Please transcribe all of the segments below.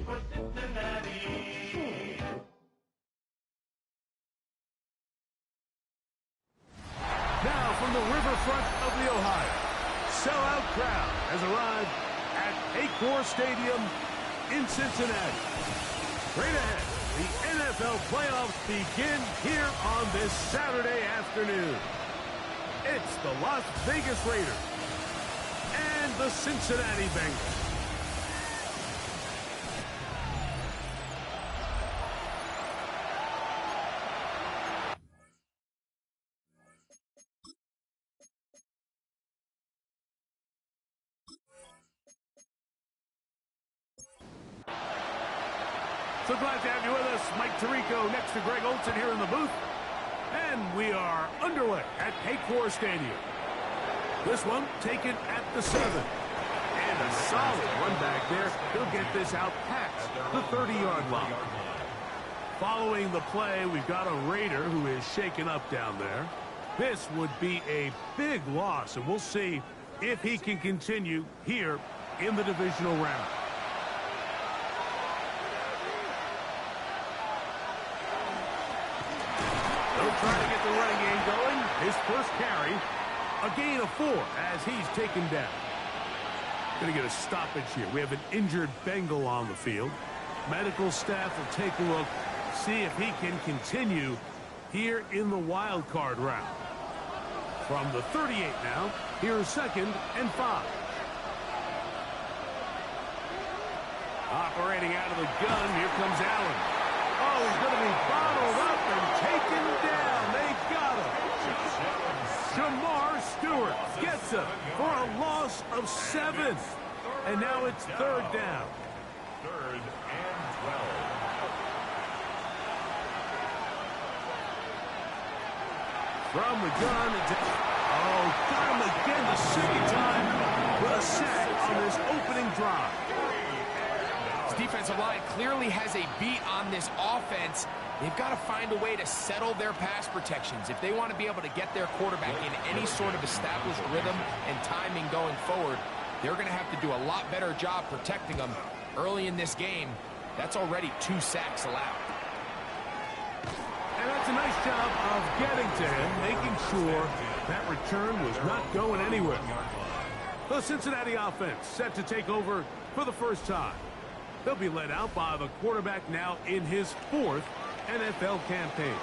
Now from the riverfront of the Ohio, sellout crowd has arrived at Paycor Stadium in Cincinnati. Straight ahead, the NFL playoffs begin here on this Saturday afternoon. It's the Las Vegas Raiders and the Cincinnati Bengals. So glad to have you with us. Mike Tirico next to Greg Olson here in the booth. And we are underway at Paycor Stadium. This one taken at the 7. And a solid run back there. He'll get this out past the 30-yard line. Following the play, we've got a Raider who is shaken up down there. This would be a big loss, and we'll see if he can continue here in the divisional round. They'll try to get the running game going. His first carry, a gain of 4 as he's taken down. Going to get a stoppage here. We have an injured Bengal on the field. Medical staff will take a look, see if he can continue here in the wild card round. From the 38 now, here's 2nd and 5. Operating out of the gun, here comes Allen. Oh, he's going to be bottled up and taken down. They got him. Jamar Stewart gets him for a loss of 7. And now it's 3rd down. 3rd and 12. From the gun. Got him again the 2nd time with a sack on this opening drive. This defensive line clearly has a beat on this offense. They've got to find a way to settle their pass protections. If they want to be able to get their quarterback in any sort of established rhythm and timing going forward, they're going to have to do a lot better job protecting them early in this game. That's already 2 sacks allowed. And that's a nice job of getting to him, making sure that return was not going anywhere. The Cincinnati offense set to take over for the first time. They'll be led out by the quarterback now in his 4th NFL campaign.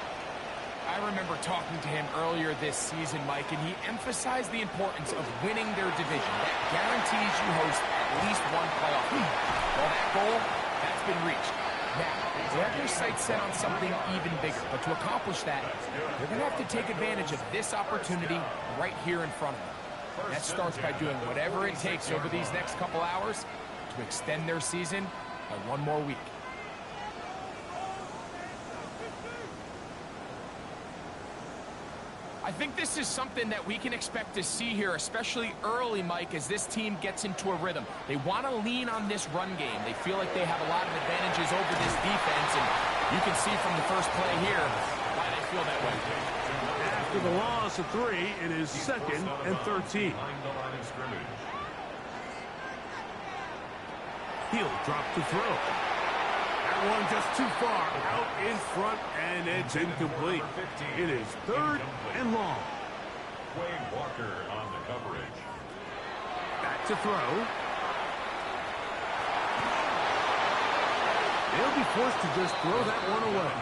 I remember talking to him earlier this season, Mike, and he emphasized the importance of winning their division. That guarantees you host at least one playoff game. Well, that goal, that's been reached. Now, they have their sights set on something even bigger, but to accomplish that, they're going to have to take advantage of this opportunity right here in front of them. That starts by doing whatever it takes over these next couple hours to extend their season by 1 more week. I think this is something that we can expect to see here, especially early, Mike, as this team gets into a rhythm. They want to lean on this run game. They feel like they have a lot of advantages over this defense, and you can see from the first play here why they feel that way. After the loss of 3, it is 2nd and 13. He'll drop to throw. That one just too far out in front, and it's incomplete. It is 3rd and long. Wade Walker on the coverage. Back to throw. They'll be forced to just throw that one away.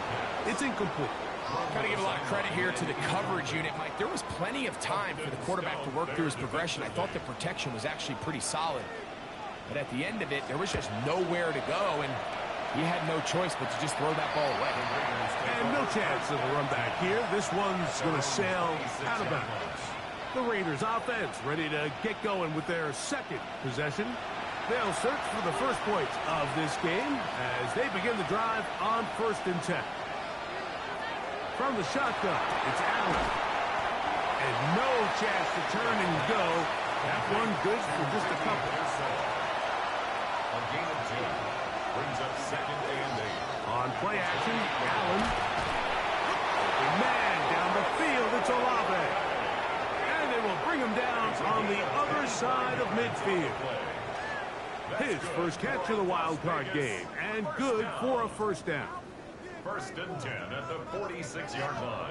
It's incomplete. Got to give a lot of credit here to the coverage unit, Mike. There was plenty of time for the quarterback to work through his progression. I thought the protection was actually pretty solid. But at the end of it, there was just nowhere to go, and he had no choice but to just throw that ball away. And no chance of a run back here. This one's going to sail out of bounds. The Raiders offense ready to get going with their 2nd possession. They'll search for the first points of this game as they begin the drive on 1st and 10. From the shotgun, it's Allen. And no chance to turn and go. That one good for just a couple. A gain of 2 brings up 2nd and 8. On play action, Allen. Open man down the field, it's Olave. And they will bring him down on the other side of midfield. His first catch of the wild card game, and good for a first down. 1st and 10 at the 46-yard line.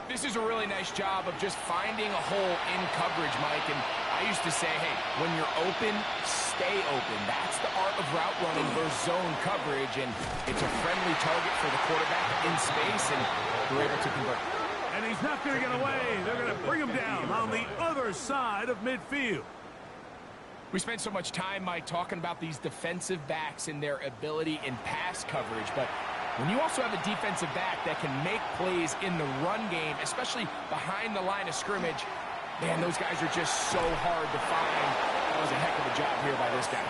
This is a really nice job of just finding a hole in coverage, Mike. And I used to say, hey, when you're open, stay open. That's the art of route running versus zone coverage. And it's a friendly target for the quarterback in space, and we're able to convert. And he's not going to get away. They're going to bring him down on the other side of midfield. We spent so much time, Mike, talking about these defensive backs and their ability in pass coverage, but when you also have a defensive back that can make plays in the run game, especially behind the line of scrimmage, man, those guys are just so hard to find. That was a heck of a job here by this guy.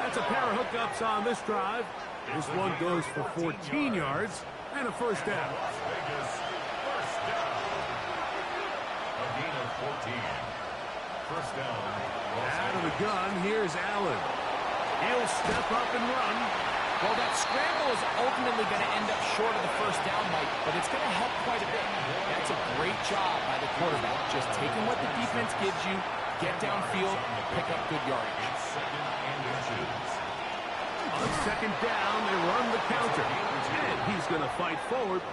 That's a pair of hookups on this drive. This one goes for 14 yards and a first down. Las Vegas, first down. A gain of 14. First down. Out of the gun, here's Allen. He'll step up and run. Well, that scramble is ultimately going to end up short of the first down, Mike, but it's going to help quite a bit. That's a great job by the quarterback, just taking what the defense gives you, get downfield, pick up good yardage. On second down, they run the counter. And he's going to fight forward.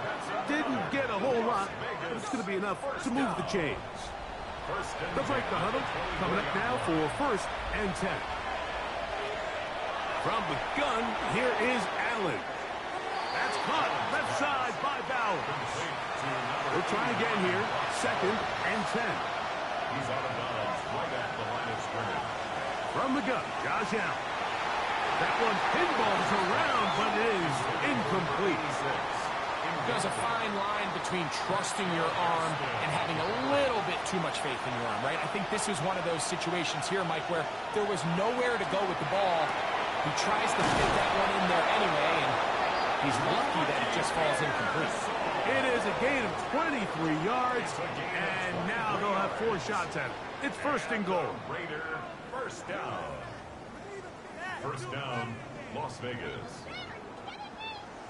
Didn't get a whole lot, but it's going to be enough to move the chains. They'll break the huddle. Coming up now for 1st and 10. From the gun, here is Allen. That's caught left side by Bowers. We'll try again here. 2nd and 10. He's out of bounds right at the line of scrimmage. From the gun, Josh Allen. That one pinballs around, but it is incomplete. There's a fine line between trusting your arm and having a little bit too much faith in your arm, right? I think this is one of those situations here, Mike, where there was nowhere to go with the ball. He tries to fit that one in there anyway, and he's lucky that it just falls incomplete. It is a gain of 23 yards, and now they'll have 4 shots at it. It's 1st and goal. Raider, first down. First down, Las Vegas.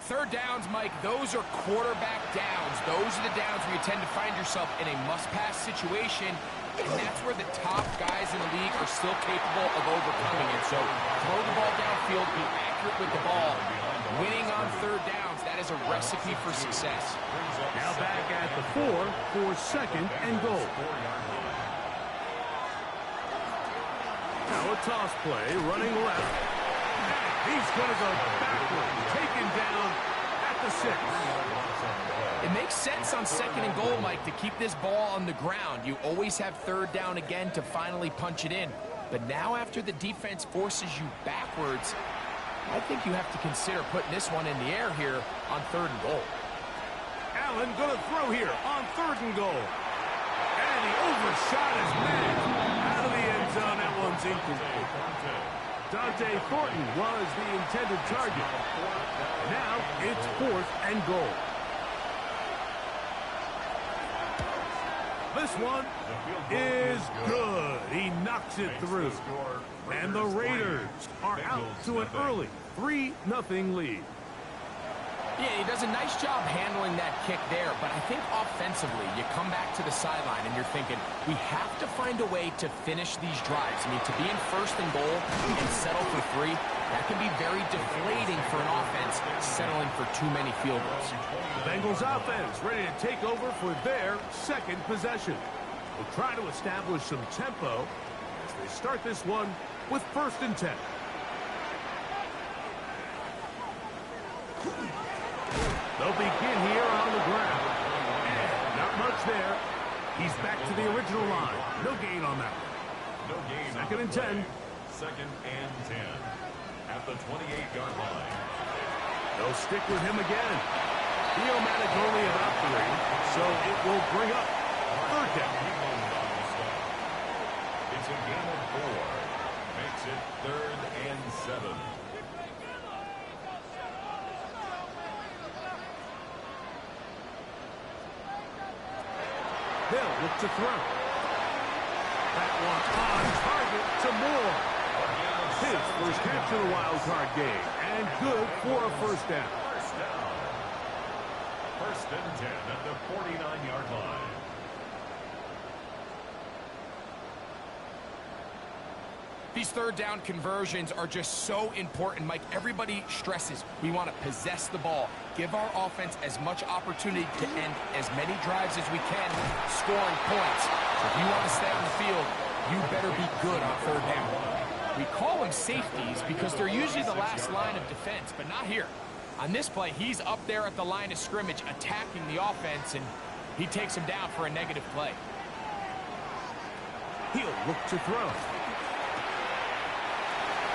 3rd downs, Mike, those are quarterback downs. Those are the downs where you tend to find yourself in a must-pass situation, and that's where the top guys in the league are still capable of overcoming it. So throw the ball downfield, be accurate with the ball. Winning on 3rd downs, that is a recipe for success. Now back at the 4 for 2nd and goal. Now a toss play, running left. He's going to go backward, taken down at the 6. It makes sense on 2nd and goal, Mike, to keep this ball on the ground. You always have 3rd down again to finally punch it in. But now after the defense forces you backwards, I think you have to consider putting this one in the air here on 3rd and goal. Allen going to throw here on 3rd and goal. And he overshot his man out of the end zone. That one's incomplete. Dante Thornton was the intended target. Now it's 4th and goal. This one is good. He knocks it through. And the Raiders are out to an early 3-0 lead. Yeah, he does a nice job handling that kick there, but I think offensively, you come back to the sideline and you're thinking, we have to find a way to finish these drives. I mean, to be in 1st and goal and settle for 3, that can be very deflating for an offense settling for too many field goals. The Bengals offense ready to take over for their 2nd possession. They'll try to establish some tempo as they start this one with 1st and 10. They'll begin here on the ground. And not much there. He's back to the original line. No gain on that one. No gain. 2nd and 10. 2nd and 10. At the 28-yard line. They'll stick with him again. Theomatic only about 3, so it will bring up 3rd down. It's a gain of 4. Makes it 3rd and 7. They'll look to throw. That one on target to Moore. His first catch of the wild card game, and good for a 1st down. 1st and 10 at the 49-yard line. These third down conversions are just so important, Mike. Everybody stresses we want to possess the ball, give our offense as much opportunity to end as many drives as we can, scoring points. So if you want to stay on the field, you better be good on third down. We call them safeties because they're usually the last line of defense, but not here. On this play, he's up there at the line of scrimmage attacking the offense, and he takes him down for a negative play. He'll look to throw.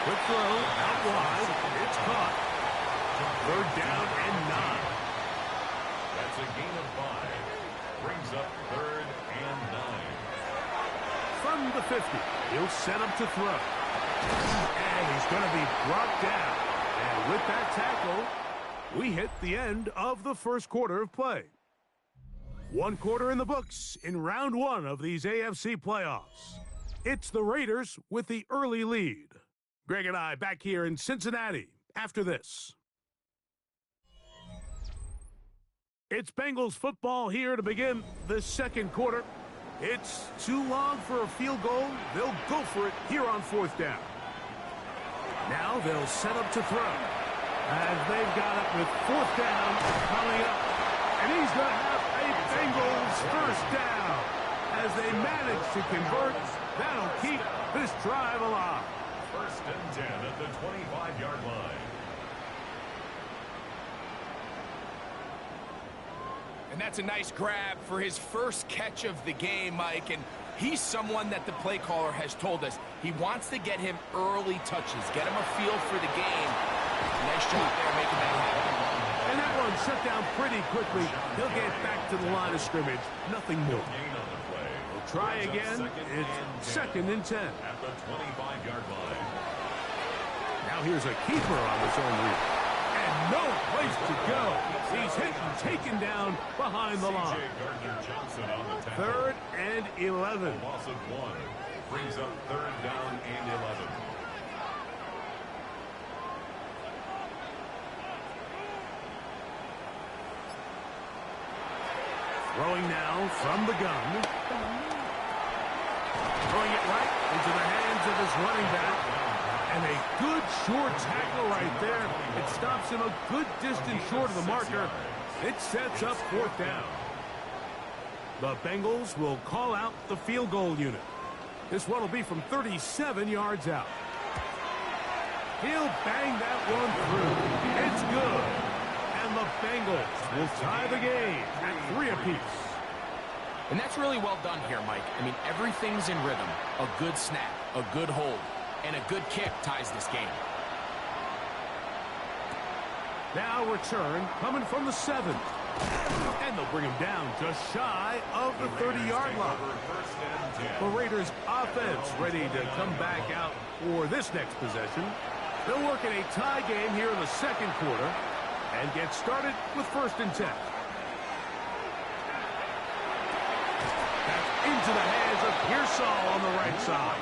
Quick throw, out wide. It's caught. Third down and 9. That's a gain of 5. Brings up third and 9. From the 50, he'll set him to throw. And he's going to be brought down. And with that tackle, we hit the end of the first quarter of play. One quarter in the books in round 1 of these AFC playoffs. It's the Raiders with the early lead. Greg and I back here in Cincinnati after this. It's Bengals football here to begin the second quarter. It's too long for a field goal. They'll go for it here on fourth down. Now they'll set up to throw. As they've got it with fourth down coming up. And he's going to have a Bengals first down. As they manage to convert, that'll keep this drive alive. First and 10 at the 25-yard line. And that's a nice grab for his first catch of the game, Mike. And he's someone that the play caller has told us he wants to get him early touches, get him a feel for the game. Nice job there making that happen. And that one shut down pretty quickly. He'll get back to the line of scrimmage. Nothing more. We'll try again. It's second and 10. At the 25-yard line. Now here's a keeper on his own route. And no place to go. He's hit and taken down behind the line. Third and 11. A loss of 1 brings up third down and 11. Throwing now from the gun. Throwing it right into the hands of his running back. And a good short tackle right there. It stops him a good distance short of the marker. It sets up fourth down. The Bengals will call out the field goal unit. This one will be from 37 yards out. He'll bang that one through. It's good. And the Bengals will tie the game at 3 apiece. And that's really well done here, Mike. I mean, everything's in rhythm. A good snap, a good hold, and a good kick ties this game. Now return coming from the 7. And they'll bring him down just shy of the 30-yard line. The Raiders offense ready to come back out for this next possession. They'll work in a tie game here in the second quarter and get started with first and 10. That's into the hands of Pearsall on the right side.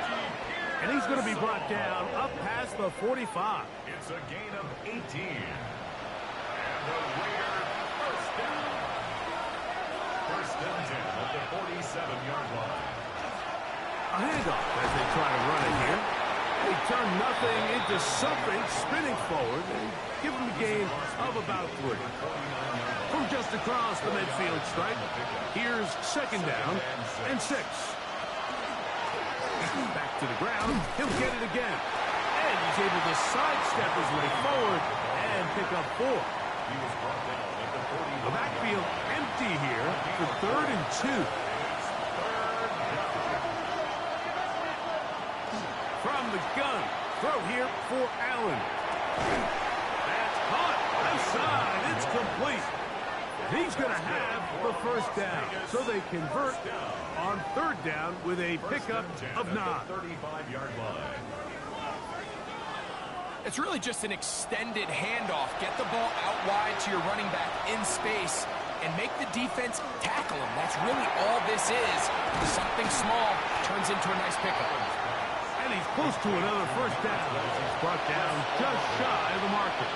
And he's going to be brought down up past the 45. It's a gain of 18. And the Raiders first down. First and 10 at the 47-yard line. A handoff as they try to run it here. They turn nothing into something, spinning forward. They give them a gain of about 3. From just across the midfield stripe, here's second down and 6. Back to the ground. He'll get it again. And he's able to sidestep his way forward and pick up 4. He was brought down at the 40. The backfield empty here for third and 2. From the gun, throw here for Allen. That's caught outside. It's complete. He's going to have the first down. So they convert on third down with a pickup of 9. 35-yard line. It's really just an extended handoff. Get the ball out wide to your running back in space and make the defense tackle him. That's really all this is. Something small turns into a nice pickup. And he's close to another first down. He's brought down just shy of the marker.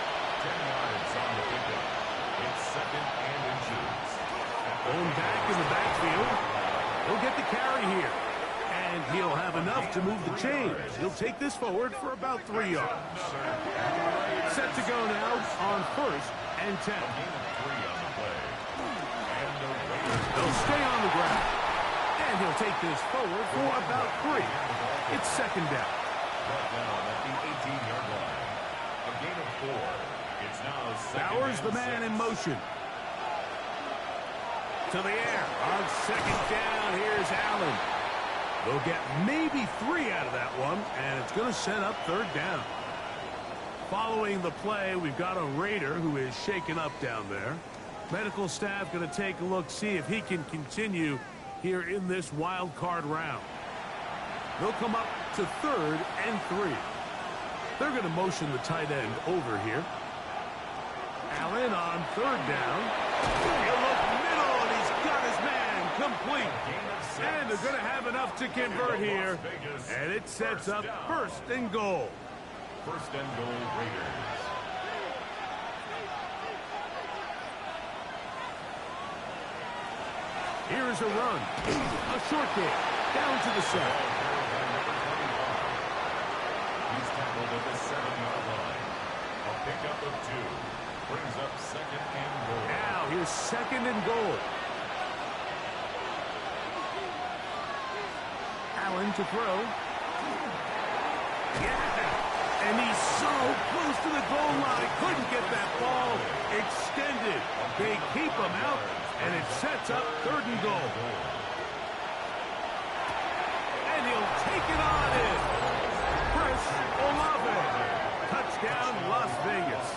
10 yards on the pickup. It's second and inches. Going back in the backfield. He'll get the carry here. And And he'll have enough to move the chains. He'll take this forward for about 3 yards. Set to go now on 1st and 10. He'll stay on the ground. And he'll take this forward for about 3. It's 2nd down. Down at the 18-yard line. A gain of 4. It's now Bowers the man in motion. To the air. On 2nd down, here's Allen. They'll get maybe 3 out of that one, and it's going to set up 3rd down. Following the play, we've got a Raider who is shaken up down there. Medical staff going to take a look, see if he can continue here in this wild card round. They'll come up to 3rd and 3. They're going to motion the tight end over here. Allen on 3rd down. He'll look middle, and he's got his man complete. And they're going to have enough to convert here. And it sets up 1st and goal. 1st and goal, Raiders. Here's a run. A short kick. Down to the 7. He's tackled at the 7-yard line. A pickup of 2. Brings up 2nd and goal. Now here's 2nd and goal. Allen to throw. Yeah! And he's so close to the goal line. Couldn't get that ball extended. They keep him out, and it sets up 3rd and goal. And he'll take it on in. Chris Olave. Touchdown, Las Vegas.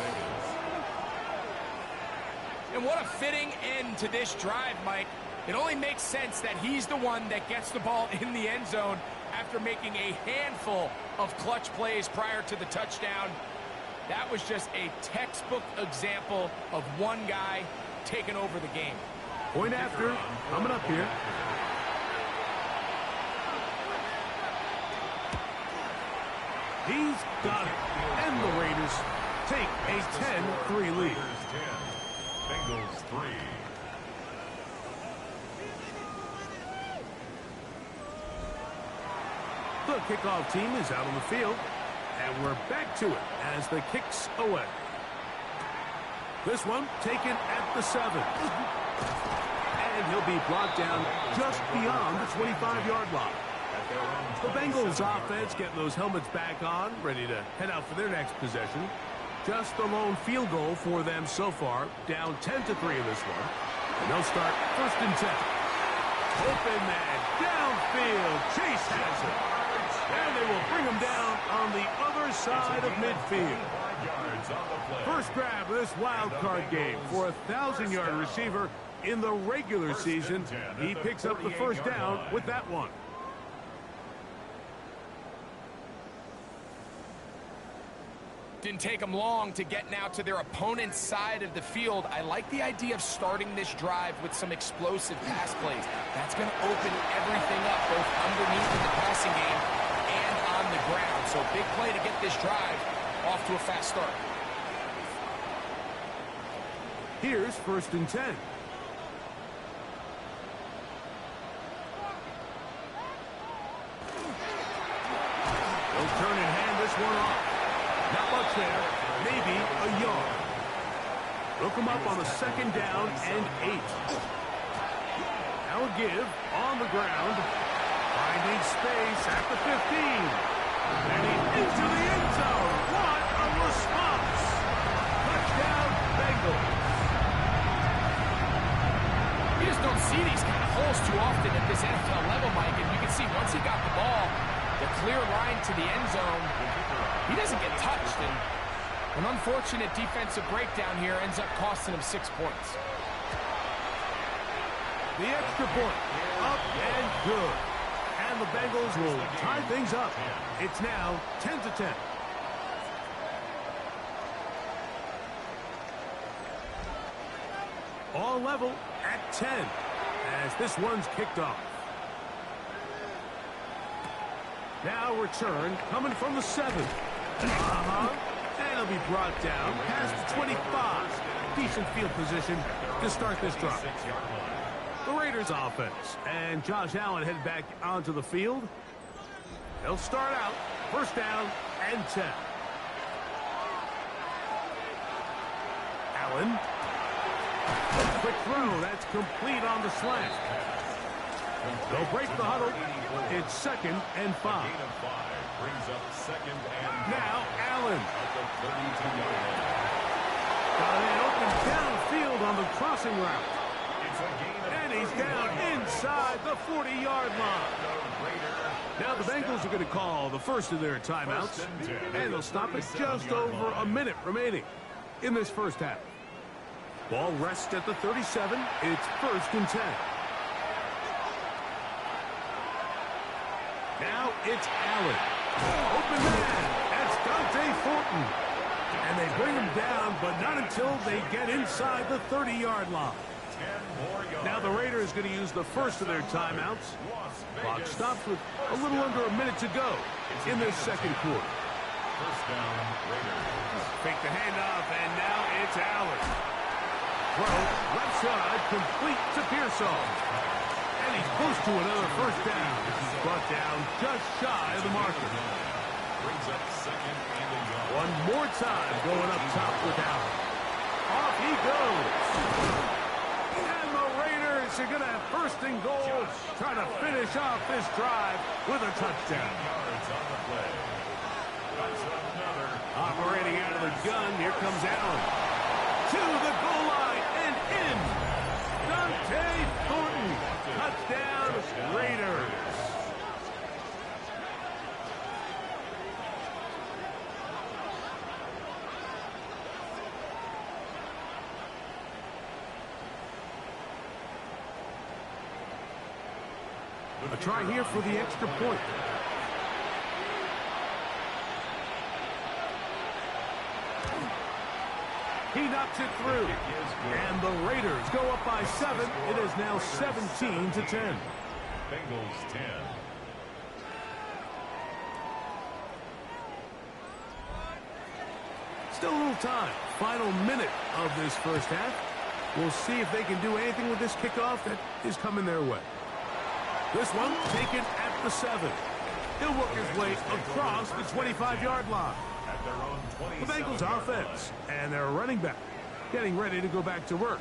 And what a fitting end to this drive, Mike. It only makes sense that he's the one that gets the ball in the end zone after making a handful of clutch plays prior to the touchdown. That was just a textbook example of one guy taking over the game. Point after, coming up here. He's got it. And the Raiders take a 10-3 lead. Bengals 3. The kickoff team is out on the field, and we're back to it as the kicks away. This one taken at the 7. And he'll be brought down just beyond the 25-yard line. The Bengals offense getting those helmets back on, ready to head out for their next possession. Just the lone field goal for them so far, down 10-3 in this one. And they'll start 1st and 10. Open man, downfield, Chase has it. And they will bring him down on the other side of midfield. First grab of this wild card game for a 1,000-yard receiver in the regular season. He picks up the 1st down with that one. Didn't take them long to get now to their opponent's side of the field. I like the idea of starting this drive with some explosive pass plays. That's going to open everything up, both underneath in the passing game and on the ground. So big play to get this drive off to a fast start. Here's 1st and 10. They'll turn and hand this one off. Not much there. Maybe a yard. They'll come up on a 2nd down and 8. Now a give on the ground. Finding space at the 15. And he's into the end zone. What a response. Touchdown, Bengals. You just don't see these kind of holes too often at this NFL level, Mike. And you can see once he got the ball, the clear line to the end zone, he doesn't get touched. And an unfortunate defensive breakdown here ends up costing him 6 points. The extra point, up and good. And the Bengals will tie things up. It's now 10-10. All level at 10 as this one's kicked off. Now return coming from the 7. And it'll be brought down past the 25. Decent field position to start this drive. The Raiders offense. And Josh Allen headed back onto the field. They'll start out first down and 10. Allen. Quick throw. That's complete on the slant. They'll break the huddle. It's second and 5. Brings up second and now Allen. at the 32-yard line. Got an open downfield on the crossing route. It's a gain of And he's down inside the 40-yard line. Now the Bengals are going to call the first of their timeouts. And they'll stop it just over a minute remaining in this first half. Ball rests at the 37. It's first and 10. Now it's Allen. Open man. That's Dante Thornton. And they bring him down, but not until they get inside the 30-yard line. Now the Raiders going to use the first of their timeouts. Clock stops with a little under a minute to go in this second quarter. First down, Raiders. Fake the handoff, and now it's Allen. Throw, left side, complete to Pearsall. And he's close to another first down. He's brought down just shy of the marker. Brings up second and a yard. One more time going up top with Allen. Off he goes. And the Raiders are going to have first and goal, trying to finish off this drive with a touchdown. Yards on the play. That's another. Operating out of the gun, here comes Allen. To the goal line and in. Dante Thornton. Touchdown, Raiders. A try here for the extra point. He knocks it through. And the Raiders go up by 7. It is now 17-10. Bengals 10. Still a little time. Final minute of this first half. We'll see if they can do anything with this kickoff that is coming their way. This one taken at the 7. He'll work his way across the 25-yard line. At their own The 27 Bengals offense and their running back getting ready to go back to work.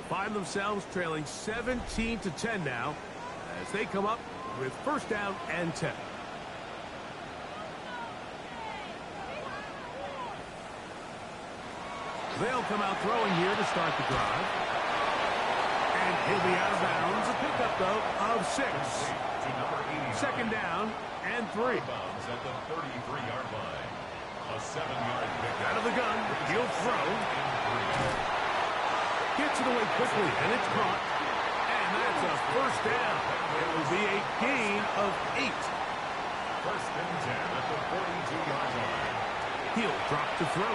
Find themselves trailing 17-10 now as they come up with first down and 10. They'll come out throwing here to start the drive. And he'll be out of bounds. A pickup, though, of 6. to number 80. Second down and 3. Bounds at the 33-yard line. A 7-yard pick. Out of the gun. He'll throw. Gets it away quickly, and it's caught. And that's a first down. It will be a gain of 8. First and 10 at the 42-yard line. He'll drop to throw.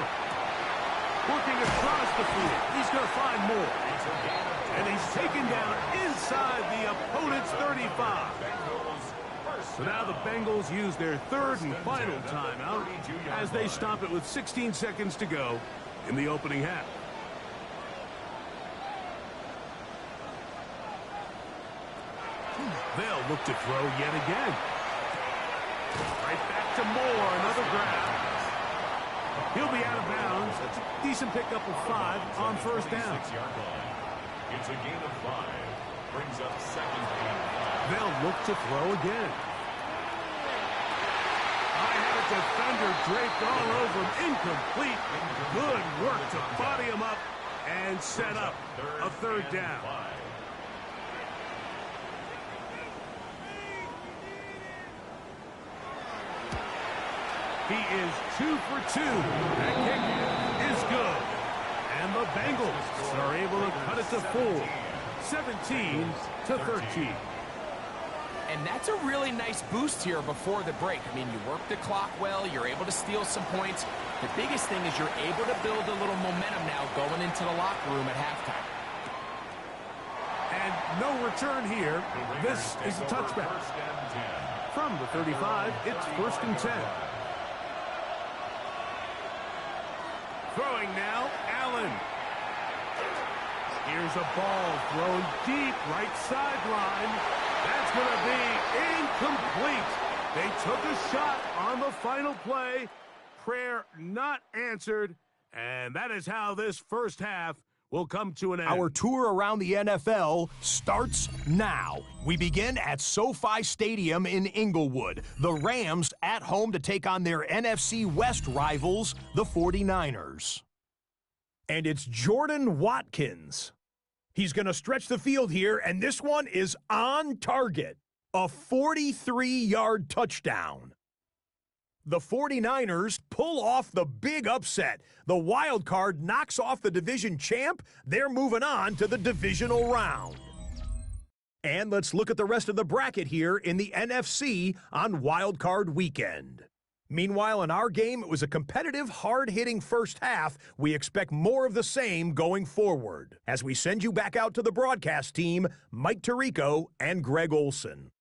Working across the field. He's going to find more. It's a gain of 10. And he's taken down inside the opponent's 35. Bengals first So now the Bengals use their third and final timeout as they stop it with 16 seconds to go in the opening half. They'll look to throw yet again. Right back to Moore, another grab. He'll be out of bounds. That's a decent pickup of 5 on first down. 6-yard line. It's a gain of 5. Brings up second and 5. They'll look to throw again. I had a defender draped all over him. Incomplete. Good work to body him up and set up a third down. He is 2 for 2. That kick is good. And the Bengals are able to cut it to 4. 17-13. And that's a really nice boost here before the break. I mean, you work the clock well. You're able to steal some points. The biggest thing is you're able to build a little momentum now going into the locker room at halftime. And no return here. This is a touchback. From the 35, it's first and 10. Throwing now, Allen. Here's a ball thrown deep right sideline. That's going to be incomplete. They took a shot on the final play. Prayer not answered. And that is how this first half will come to an end. Our tour around the NFL starts now. We begin at SoFi Stadium in Inglewood. The Rams at home to take on their NFC West rivals, the 49ers. And it's Jordan Watkins. He's going to stretch the field here, and this one is on target. A 43-yard touchdown. The 49ers pull off the big upset. The wild card knocks off the division champ. They're moving on to the divisional round. And let's look at the rest of the bracket here in the NFC on wild card weekend. Meanwhile, in our game, it was a competitive, hard-hitting first half. We expect more of the same going forward. As we send you back out to the broadcast team, Mike Tirico and Greg Olson.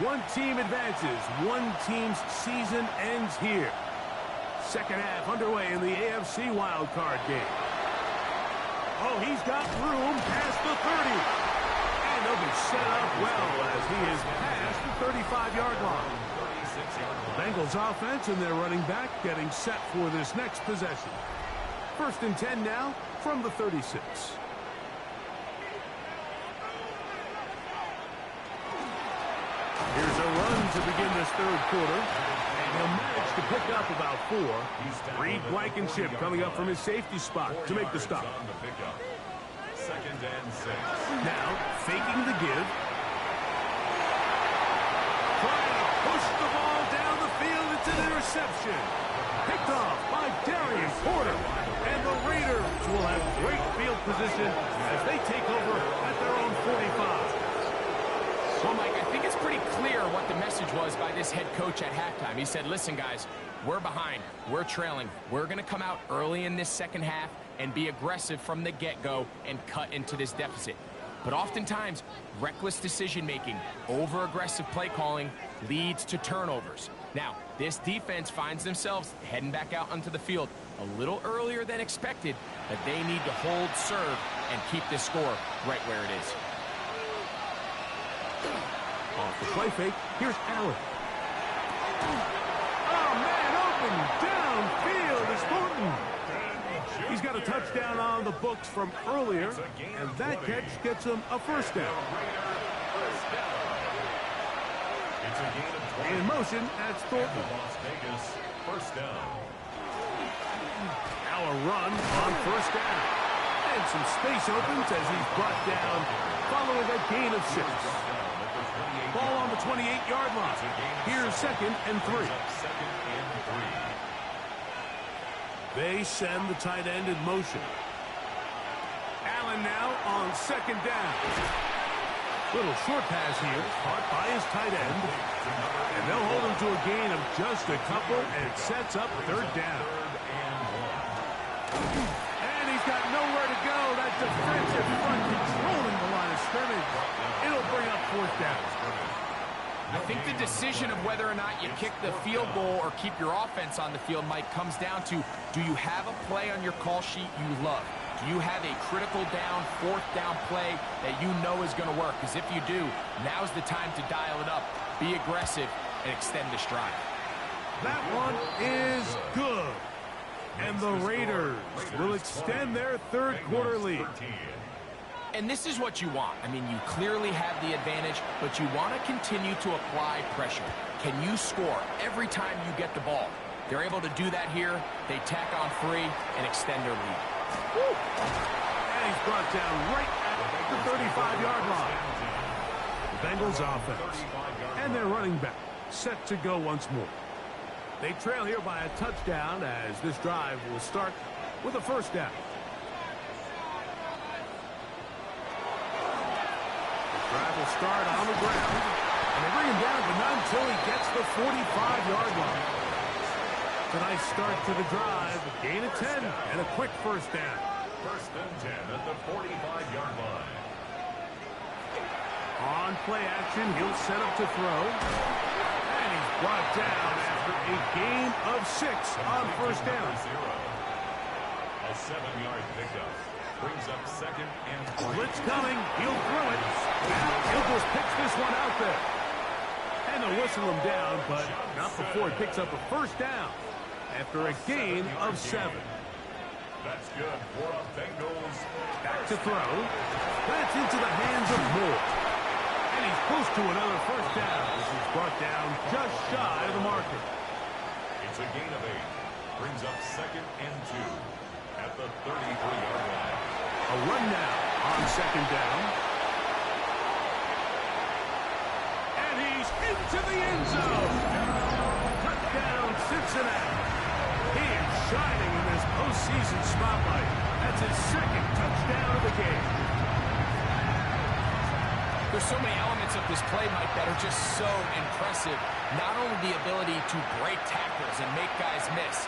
One team advances. One team's season ends here. Second half underway in the AFC Wildcard game. Oh, he's got room past the 30. And they'll be set up well as he is past the 35-yard line. Bengals offense and their running back getting set for this next possession. 1st and 10 now from the 36. Here's a run to begin this third quarter. And he'll manage to pick up about 4. Reed Blankenship coming up from his safety spot to make the stop. 2nd and 6. Now, faking the give. Trying to push the ball down the field. It's an interception. Picked off by Darian Porter. And the Raiders will have great field position as they take over at their own 45. Well, Mike, I think it's pretty clear what the message was by this head coach at halftime. He said, listen, guys, we're behind. We're trailing. We're going to come out early in this second half and be aggressive from the get-go and cut into this deficit. But oftentimes, reckless decision-making, over-aggressive play calling leads to turnovers. Now, this defense finds themselves heading back out onto the field a little earlier than expected, but they need to hold serve and keep this score right where it is. Off the play fake, here's Allen. Oh, man, open downfield is Thornton. He's got a touchdown on the books from earlier, and that catch gets him a first down. In motion, that's Thornton. First down. Now a run on first down. And some space opens as he's brought down following a gain of 6. Ball on the 28-yard line. Here's 2nd and 3. They send the tight end in motion. Allen now on 2nd down. Little short pass here, caught by his tight end. And they'll hold him to a gain of just a couple, and it sets up 3rd down. And he's got nowhere to go. That defensive front controlling the line of scrimmage. It'll bring up 4th down. I think the decision of whether or not you kick the field goal or keep your offense on the field, Mike, comes down to, do you have a play on your call sheet you love? Do you have a critical down, 4th down play that you know is going to work? Because if you do, now's the time to dial it up, be aggressive, and extend this drive. That one is good. And the Raiders will extend their 3rd quarter lead. And this is what you want. I mean, you clearly have the advantage, but you want to continue to apply pressure. Can you score every time you get the ball? They're able to do that here. They tack on 3 and extend their lead. Woo. And he's brought down right at the 35-yard line. The Bengals offense and their running back set to go once more. They trail here by a touchdown as this drive will start with a first down. Drive will start on the ground, and they bring him down, but not until he gets the 45-yard line. It's a nice start to the drive, gain of 10, and a quick first down. First and 10 at the 45-yard line. On play action, he'll set up to throw. And he's brought down after a gain of 6 on first down. A 7-yard pickup brings up second and 3. Blitz coming. He'll throw it. Now he'll just pitch this one out there. And they'll whistle him down, but not before he picks up a first down after a gain of 7. That's good for a Bengals. Back to throw. That's into the hands of Moore. And he's close to another first down as he's brought down just shy of the marker. It's a gain of 8. Brings up second and 2 at the 33-yard line. A run now on second down. And he's into the end zone. Touchdown, Cincinnati. He is shining in this postseason spotlight. That's his second touchdown of the game. There's so many elements of this play, Mike, that are just so impressive. Not only the ability to break tackles and make guys miss,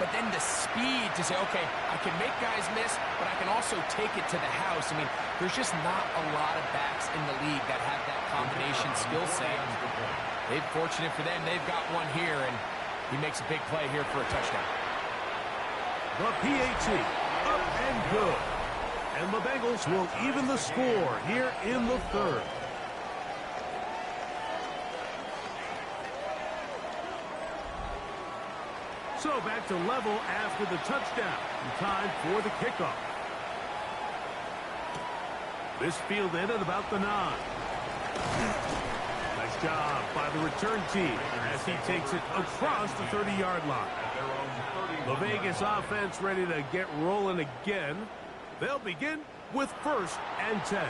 but then the speed to say, okay, I can make guys miss, but I can also take it to the house. I mean, there's just not a lot of backs in the league that have that combination skill set. They're fortunate for them. They've got one here, and he makes a big play here for a touchdown. The PAT, up and good. And the Bengals will even the score here in the third. So back to level after the touchdown. Time for the kickoff. This fielded at about the 9. Nice job by the return team as he takes it across the 30-yard line. The Vegas offense ready to get rolling again. They'll begin with first and 10.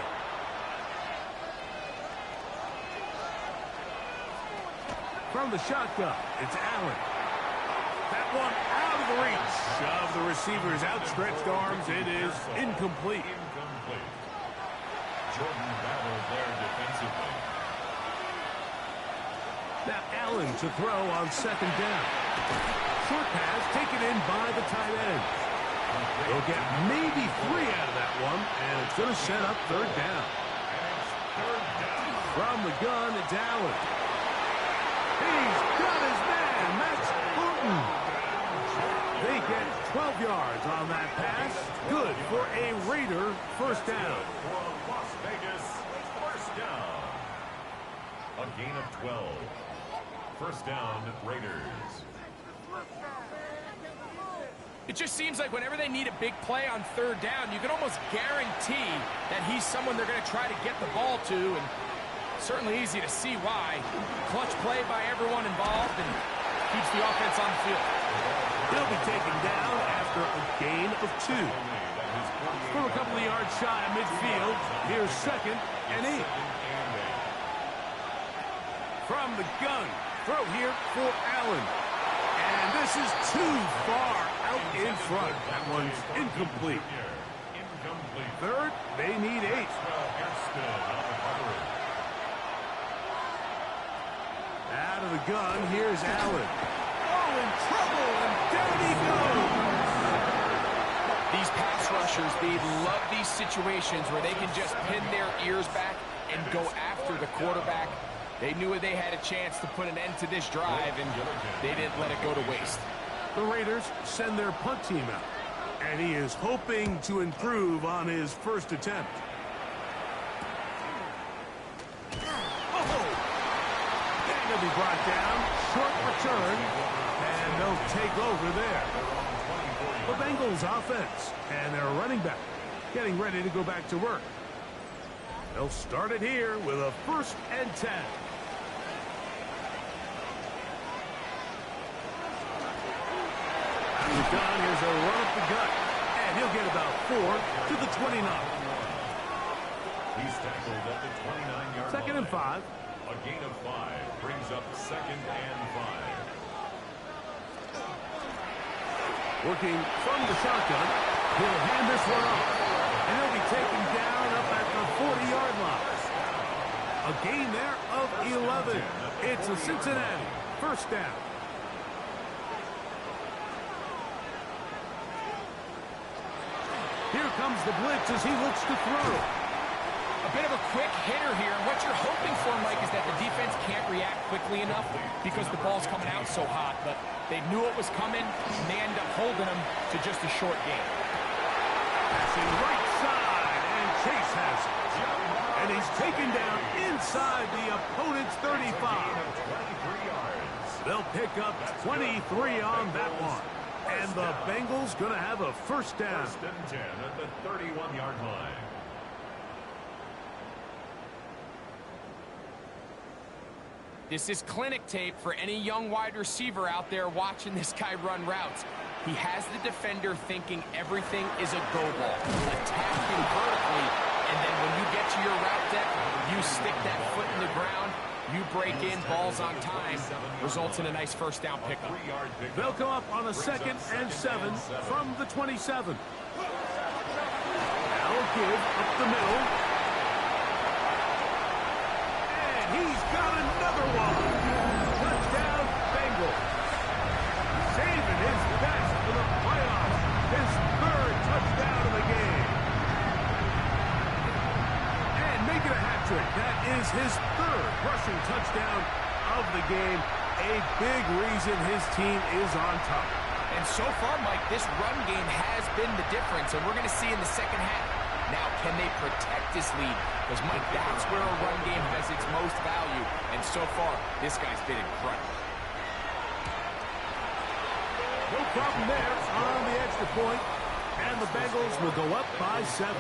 From the shotgun, it's Allen. That one out of the reach of the receiver's outstretched arms. It is incomplete. Jordan battled there defensively. Now Allen to throw on second down. Short pass taken in by the tight end. They'll get maybe 3 out of that one, and it's going to set up third down. From the gun, it's Allen. He's got his man, Max Burton. They get 12 yards on that pass. Good for a Raider first down. For Las Vegas, first down. A gain of 12. First down, Raiders. It just seems like whenever they need a big play on third down, you can almost guarantee that he's someone they're going to try to get the ball to, and certainly easy to see why. Clutch play by everyone involved and keeps the offense on the field. He'll be taken down after a gain of 2. From a couple of yards shy of midfield, here's second and 8. From the gun, throw here for Allen. And this is too far out in front. That one's incomplete. Third, they need 8. Out of the gun, here's Allen. Oh, in trouble, and down he goes. These pass rushers, they love these situations where they can just pin their ears back and go after the quarterback. They knew they had a chance to put an end to this drive, and they didn't let it go to waste. The Raiders send their punt team out, and he is hoping to improve on his first attempt. And he'll be brought down. Short return, and they'll take over there. The Bengals offense and their running back getting ready to go back to work. They'll start it here with a first and 10. Out of the gun, here's a run up the gut. And he'll get about 4 to the 29. He's tackled at the 29-yard line. Second and 5. A gain of 5 brings up second and 5. Working from the shotgun. He'll hand this one off. And he'll be taken down up at the 40-yard line. A gain there of 11. It's a Cincinnati first down. Here's comes the blitz as he looks to throw. A bit of a quick hitter here. What you're hoping for, Mike, is that the defense can't react quickly enough because the ball's coming out so hot. But they knew it was coming, and they end up holding them to just a short game. Passing right side, and Chase has it. And he's taken down inside the opponent's 35. They'll pick up 23 on that one. And the Bengals going to have a first down. First and 10 at the 31-yard line. This is clinic tape for any young wide receiver out there watching this guy run routes. He has the defender thinking everything is a go ball, attacking vertically, and then when you get to your route deck, you stick that foot in the ground, you break in, balls on time, results in a nice first down pickup. They'll come up on a 2nd and 7 from the 27. Now give up the middle. And he's got another one. Touchdown, Bengals. Saving his best for the playoffs. His 3rd touchdown of the game. And making a hat trick. That is his 3rd rushing touchdown of the game. A big reason his team is on top. And so far, Mike, this run game has been the difference, and we're going to see in the second half. Now, can they protect this lead? Because, Mike, that's where a run game has its most value. And so far, this guy's been incredible. No problem there on the extra point. And the Bengals will go up by 7.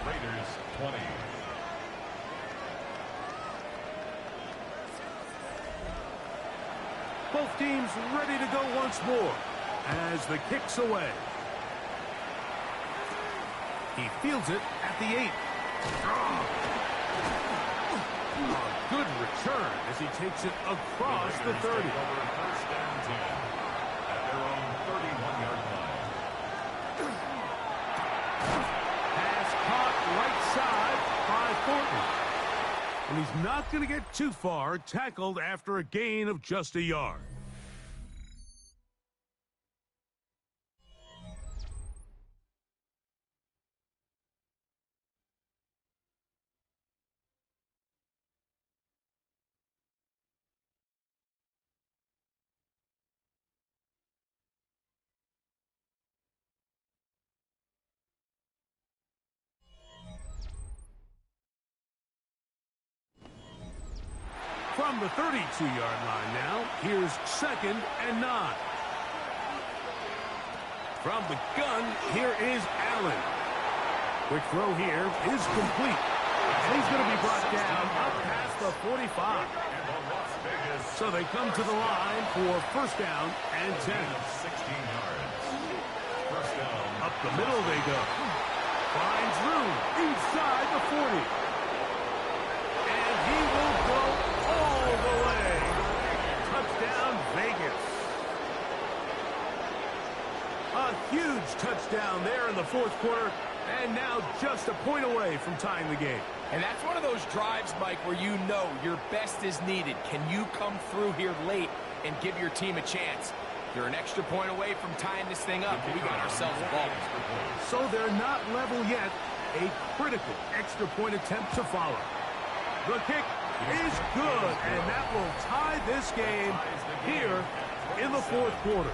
Raiders 20. Both teams ready to go once more as the kick's away. He fields it at the 8. A good return as he takes it across the 30. First and 10 at their own 31-yard line. Pass caught right side by Thornton. And he's not going to get too far, tackled after a gain of just a yard. From the 32-yard line now, here's 2nd and 9. From the gun, here is Allen. Quick throw here is complete. And he's going to be brought down up past the 45. So they come to the line for first down and 10. 16 yards. First down. Up the middle they go. Finds room inside the 40. And he will go all the way. Touchdown, Vegas. A huge touchdown there in the 4th quarter, and now just a point away from tying the game. And that's one of those drives, Mike, where you know your best is needed. Can you come through here late and give your team a chance? You're an extra point away from tying this thing up. We got ourselves a ball. So they're not level yet. A critical extra point attempt to follow. The kick is good, and that will tie this game here in the 4th quarter.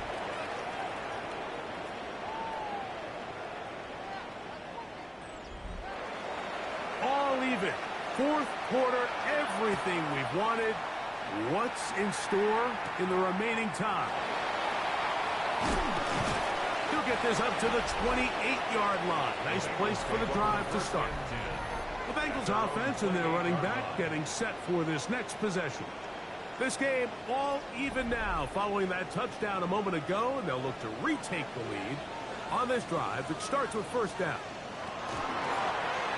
All even. 4th quarter, everything we've wanted. What's in store in the remaining time? He'll get this up to the 28-yard line. Nice place for the drive to start. The Bengals offense and their running back getting set for this next possession. This game all even now following that touchdown a moment ago, and they'll look to retake the lead on this drive that starts with first down.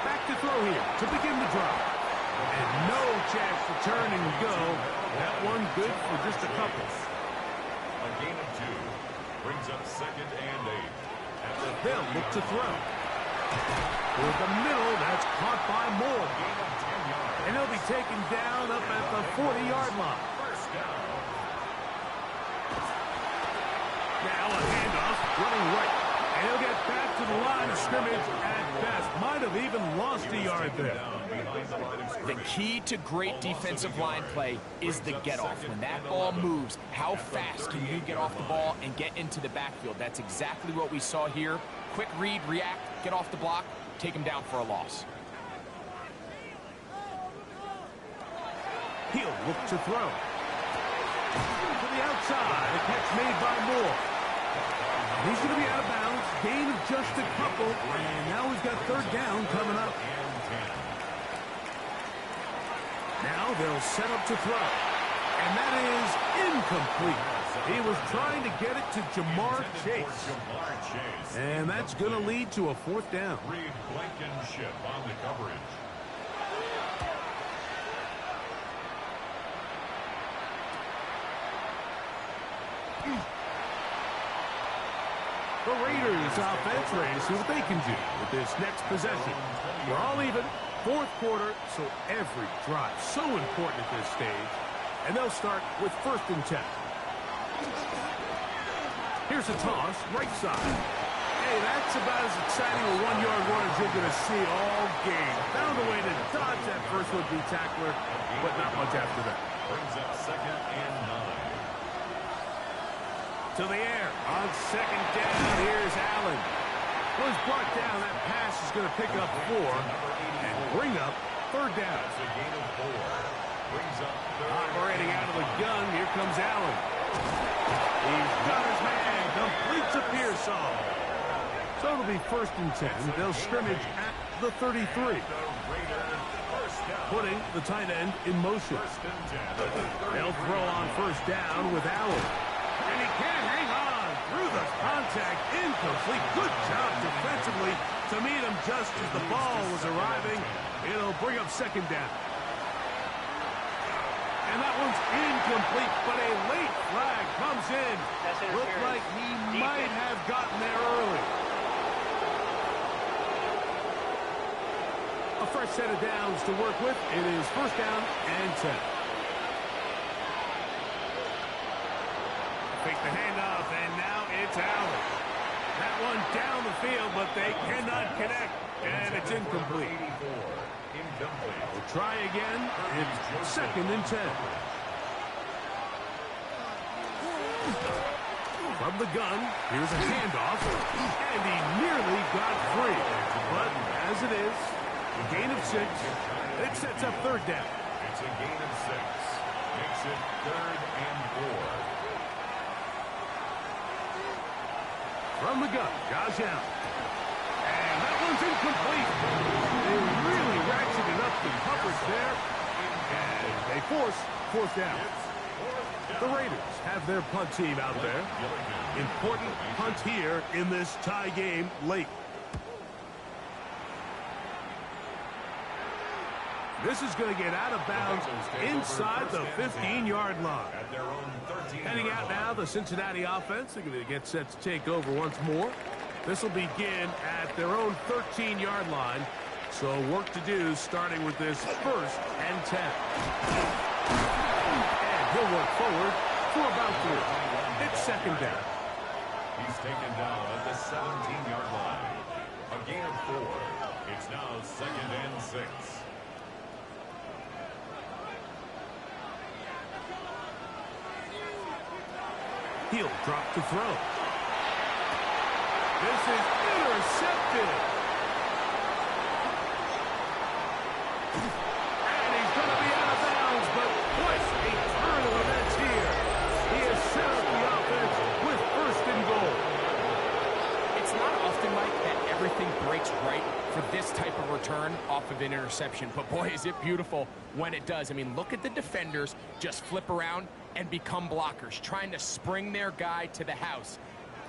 Back to throw here to begin the drive. And no chance to turn and go. That one good for just a couple. A gain of 2 brings up 2nd and 8. They'll look to throw. Toward the middle, that's caught by Moore. Gain of 10 yards. And he'll be taken down up at the 40-yard line. First down. Now a handoff running right. And he'll get back to the line of scrimmage at best. Might have even lost a yard there. The key to great defensive line play is the get-off. When that ball moves, how fast can you get off the ball and get into the backfield? That's exactly what we saw here. Quick read, react, get off the block, take him down for a loss. He'll look to throw. To the outside. A catch made by Moore. He's going to be out of bounds. Gain of just a couple. And now he's got third down coming up. Now they'll set up to throw. And that is incomplete. He was trying to get it to Jamar Chase. And that's going to lead to a fourth down. Reed Blankenship on the coverage. The Raiders offense ready to see what they can do with this next possession. We're all even. Fourth quarter, so every drive so important at this stage. And they'll start with 1st and 10. Here's a toss, right side. Hey, that's about as exciting a one-yard run as you're going to see all game. Found a way to dodge that first would-be tackler, but not much after that. Brings up 2nd and 9. To the air on 2nd down. Here's Allen. Was brought down. That pass is going to pick up 4 and bring up 3rd down. That's a gain of 4. Brings up 3rd. Operating out of the gun. Here comes Allen. He's got his man. Completes a Pearsall. So it'll be 1st and 10. They'll scrimmage at the 33. Putting the tight end in motion. They'll throw on 1st down with Allen. And he can't hang on through the contact. Incomplete. Good job defensively to meet him just as the ball was arriving. It'll bring up 2nd down. And that one's incomplete, but a late flag comes in. Looked like he might have gotten there early. A fresh set of downs to work with. It is 1st down and 10. Fake the handoff, and now it's Allen. That one down the field, but they cannot connect, and it's incomplete. We'll try again. It's 2nd and 10. From the gun, here's a handoff, and he nearly got free. But as it is, a gain of 6. It sets up 3rd down. It's a gain of 6. Makes it 3rd and 4. From the gun, Josh Allen. And that one's incomplete. They really ratcheted up the coverage there. And they force 4th down. The Raiders have their punt team out there. Important punt here in this tie game late. This is going to get out of bounds inside the 15-yard line. Heading out now, the Cincinnati offense. They're going to get set to take over once more. This will begin at their own 13-yard line. So work to do starting with this 1st and 10. And he'll work forward for about 3. It's 2nd down. He's taken down at the 17-yard line. A gain of 4. It's now 2nd and 6. He'll drop to throw. This is intercepted. And he's going to be out of bounds, but what a turn of events here. He has set up the offense with 1st and goal. It's not often, Mike, that everything breaks right for this type of return off of an interception. But boy, is it beautiful when it does. I mean, look at the defenders just flip around and become blockers, trying to spring their guy to the house.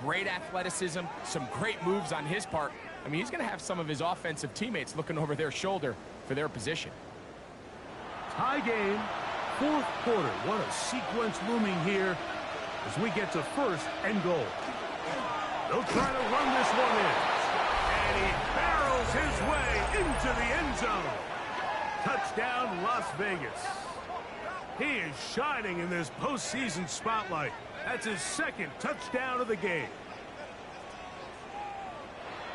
Great athleticism, some great moves on his part. I mean, he's going to have some of his offensive teammates looking over their shoulder for their position. Tie game, 4th quarter. What a sequence looming here as we get to 1st and goal. They'll try to run this one in. And he barrels his way into the end zone. Touchdown, Las Vegas. He is shining in this postseason spotlight. That's his 2nd touchdown of the game.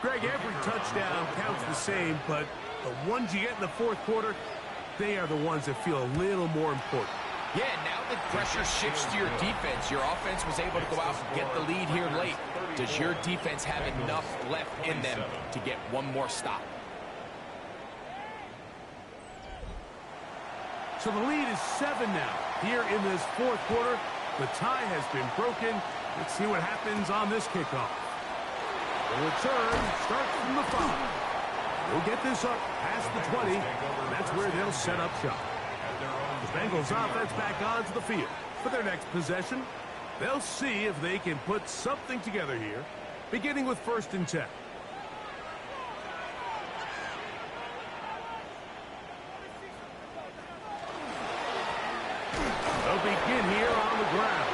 Greg, every touchdown counts the same, but the ones you get in the fourth quarter, they are the ones that feel a little more important. Yeah, now the pressure shifts to your defense. Your offense was able to go out and get the lead here late. Does your defense have enough left in them to get one more stop? So the lead is 7 now. Here in this fourth quarter, the tie has been broken. Let's see what happens on this kickoff. The return starts from the 5. We'll get this up past the 20. That's where they'll set up shop. The Bengals offense back onto the field for their next possession. They'll see if they can put something together here, beginning with 1st and 10. They'll begin here on the ground.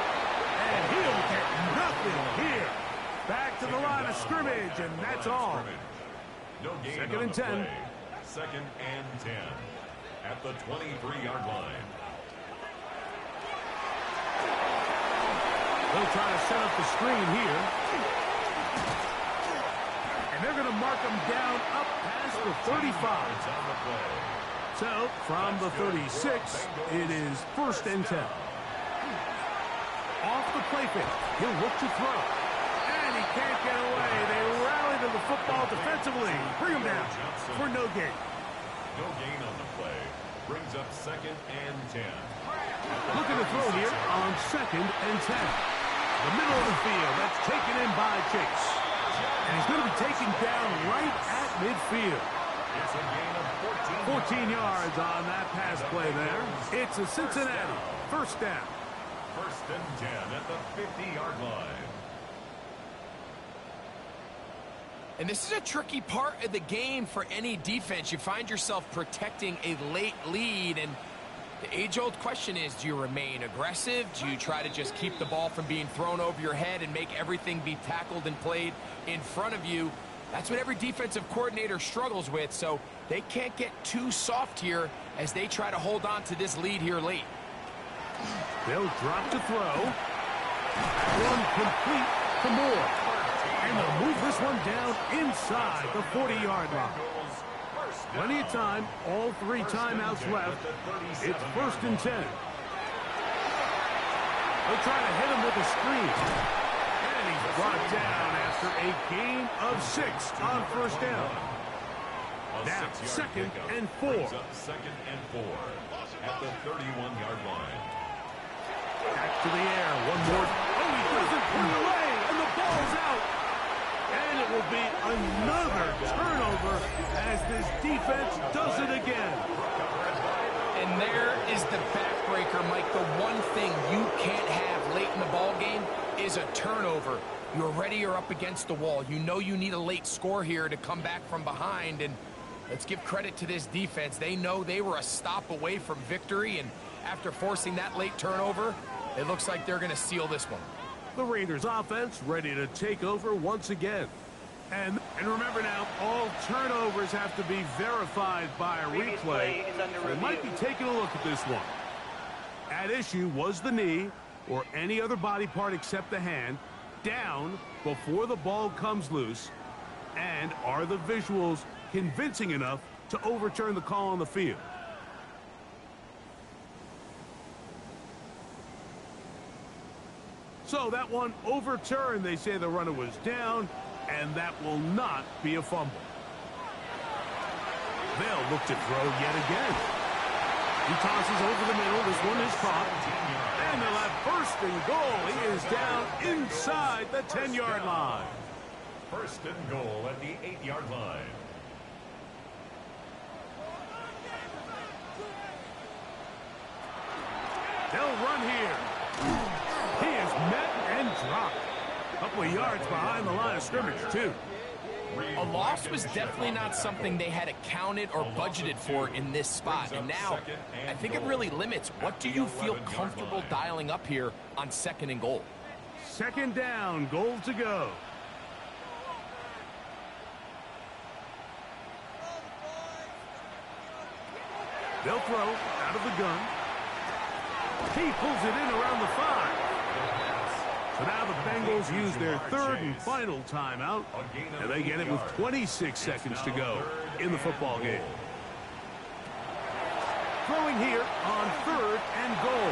And he'll get nothing here. Back to the line of scrimmage, and that's all. No gain 2nd on and the 10. play. 2nd and 10 at the 23-yard line. They'll try to set up the screen here. And they're going to mark them down up past the 35. So, from the 36, it is 1st and 10. Off the play fake. He'll look to throw. And he can't get away. They rally to the football defensively. Bring him down for no gain. No gain on the play. Brings up 2nd and 10. Looking to throw here on 2nd and 10. The middle of the field. That's taken in by Chase. And he's going to be taken down right at midfield. It's a gain of 14 yards on that pass play there. It's a Cincinnati 1st down. 1st and 10 at the 50-yard line. And this is a tricky part of the game for any defense. You find yourself protecting a late lead, and the age-old question is, do you remain aggressive? Do you try to just keep the ball from being thrown over your head and make everything be tackled and played in front of you? That's what every defensive coordinator struggles with, so they can't get too soft here as they try to hold on to this lead here late. They'll drop to throw. One complete to Moore. And they'll move this one down inside the 40-yard line. Plenty of time. All 3 timeouts left. It's 1st and 10. They'll try to hit him with a screen. And he's brought down after a gain of 6 on 1st down. Now 2nd and 4. 2nd and 4 at the 31-yard line. Back to the air. One more. Oh, he doesn't put it away. And the ball's out. And it will be another turnover as this defense does it again. And there is the backbreaker, Mike. The one thing you can't have late in the ball game is a turnover. You already are up against the wall. You know you need a late score here to come back from behind. And let's give credit to this defense. They know they were a stop away from victory. And after forcing that late turnover, it looks like they're going to seal this one. The Raiders offense ready to take over once again. And remember now, all turnovers have to be verified by a replay. We might be taking a look at this one. At issue was the knee or any other body part except the hand down before the ball comes loose. And are the visuals convincing enough to overturn the call on the field? So that one overturned. They say the runner was down, and that will not be a fumble. They'll look to throw yet again. He tosses over the middle. This one is caught. And they'll have 1st and goal. He is down inside the 10-yard line. 1st and goal at the 8-yard line. They'll run here. He is met and dropped. A couple of yards behind the line of scrimmage, too. A loss was definitely not something they had accounted or budgeted for in this spot. And now, I think it really limits. What do you feel comfortable dialing up here on 2nd and goal? 2nd down, goal to go. They'll throw out of the gun. He pulls it in around the 5. So now the Bengals use their third and final timeout, and they get it with 26 seconds to go in the football game. Throwing here on 3rd and goal.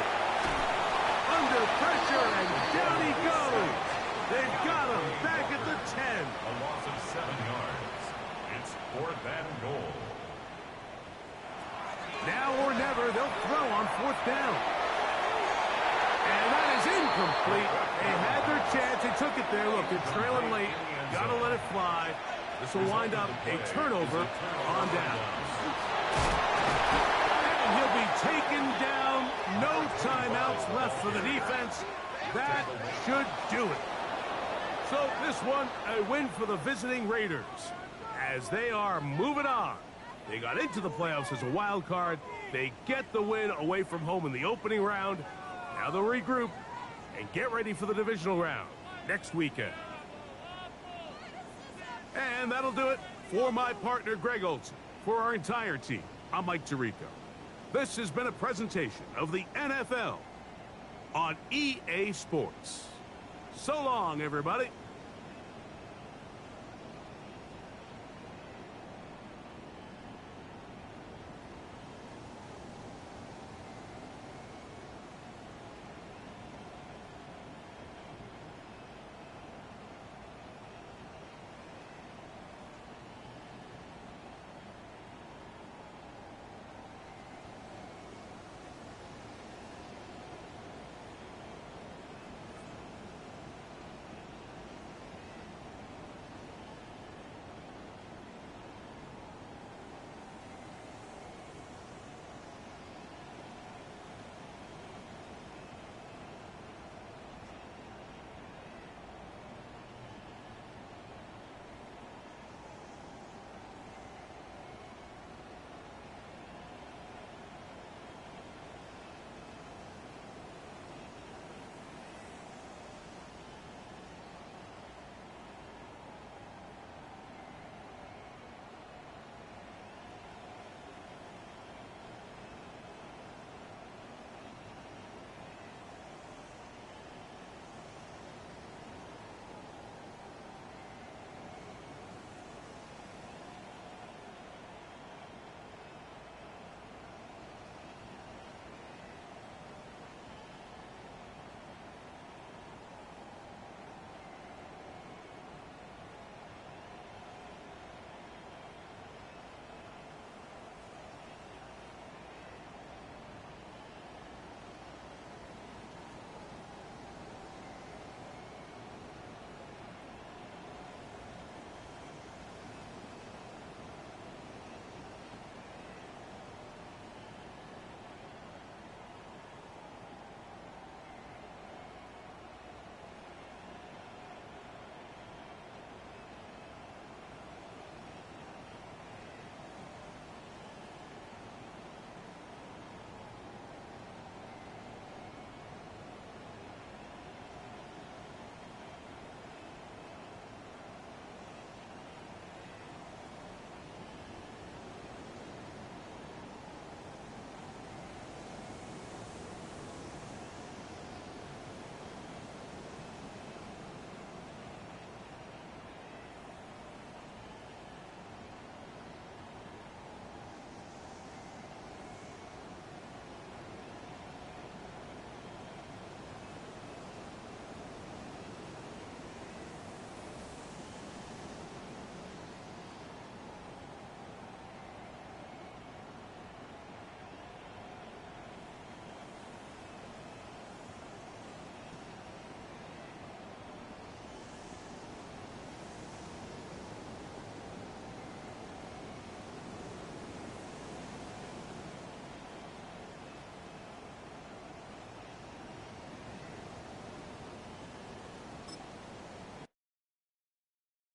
Under pressure, and down he goes. They've got him back at the 10. A loss of 7 yards. It's 4th and goal. Now or never, they'll throw on 4th down. And that is incomplete. They had their chance. They took it there. Look, they're trailing late. Got to let it fly. This will wind up a turnover on down. And he'll be taken down. No timeouts left for the defense. That should do it. So this one, a win for the visiting Raiders as they are moving on. They got into the playoffs as a wild card. They get the win away from home in the opening round. Now they'll regroup and get ready for the divisional round next weekend. And that'll do it for my partner, Greg Olson. For our entire team, I'm Mike Tirico. This has been a presentation of the NFL on EA Sports. So long, everybody.